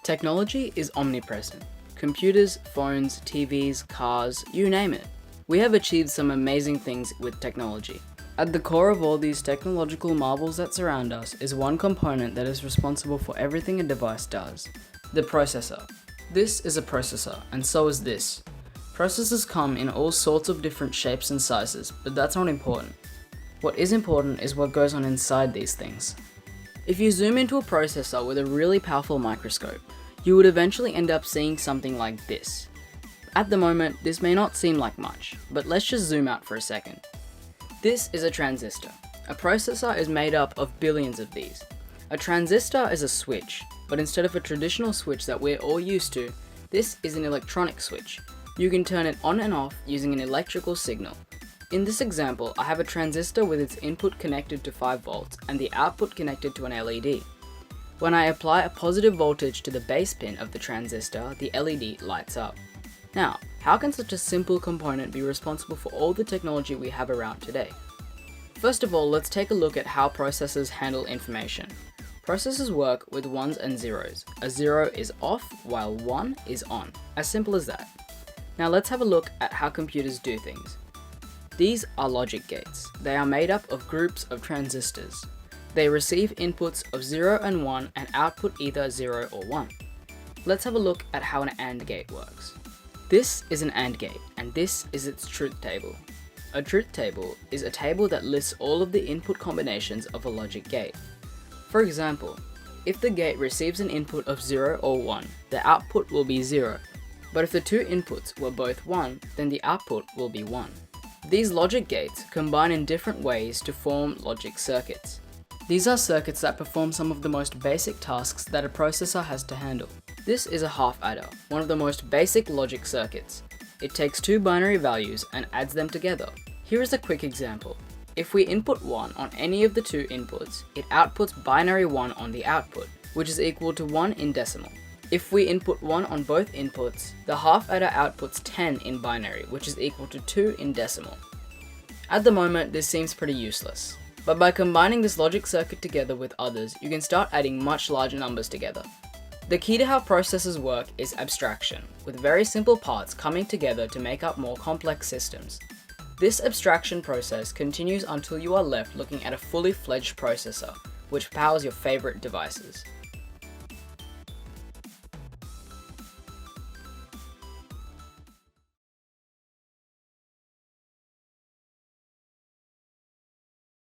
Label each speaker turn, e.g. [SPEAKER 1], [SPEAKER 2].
[SPEAKER 1] Technology is omnipresent. Computers, phones, TVs, cars, you name it. We have achieved some amazing things with technology. At the core of all these technological marvels that surround us is one component that is responsible for everything a device does: the processor. This is a processor, and so is this. Processors come in all sorts of different shapes and sizes, but that's not important. What is important is what goes on inside these things. If you zoom into a processor with a really powerful microscope, you would eventually end up seeing something like this. At the moment, this may not seem like much, but let's just zoom out for a second. This is a transistor. A processor is made up of billions of these. A transistor is a switch, but instead of a traditional switch that we're all used to, this is an electronic switch. You can turn it on and off using an electrical signal. In this example, I have a transistor with its input connected to 5 volts and the output connected to an LED. When I apply a positive voltage to the base pin of the transistor, the LED lights up. Now, how can such a simple component be responsible for all the technology we have around today? First of all, let's take a look at how processors handle information. Processors work with ones and zeros. A 0 is off while 1 is on. As simple as that. Now let's have a look at how computers do things. These are logic gates. They are made up of groups of transistors. They receive inputs of 0 and 1 and output either 0 or 1. Let's have a look at how an AND gate works. This is an AND gate, and this is its truth table. A truth table is a table that lists all of the input combinations of a logic gate. For example, if the gate receives an input of 0 or 1, the output will be 0. But if the two inputs were both 1, then the output will be 1. These logic gates combine in different ways to form logic circuits. These are circuits that perform some of the most basic tasks that a processor has to handle. This is a half adder, one of the most basic logic circuits. It takes two binary values and adds them together. Here is a quick example. If we input 1 on any of the two inputs, it outputs binary 1 on the output, which is equal to 1 in decimal. If we input 1 on both inputs, the half adder outputs 10 in binary, which is equal to 2 in decimal. At the moment, this seems pretty useless. But by combining this logic circuit together with others, you can start adding much larger numbers together. The key to how processors work is abstraction, with very simple parts coming together to make up more complex systems. This abstraction process continues until you are left looking at a fully fledged processor, which powers your favorite devices.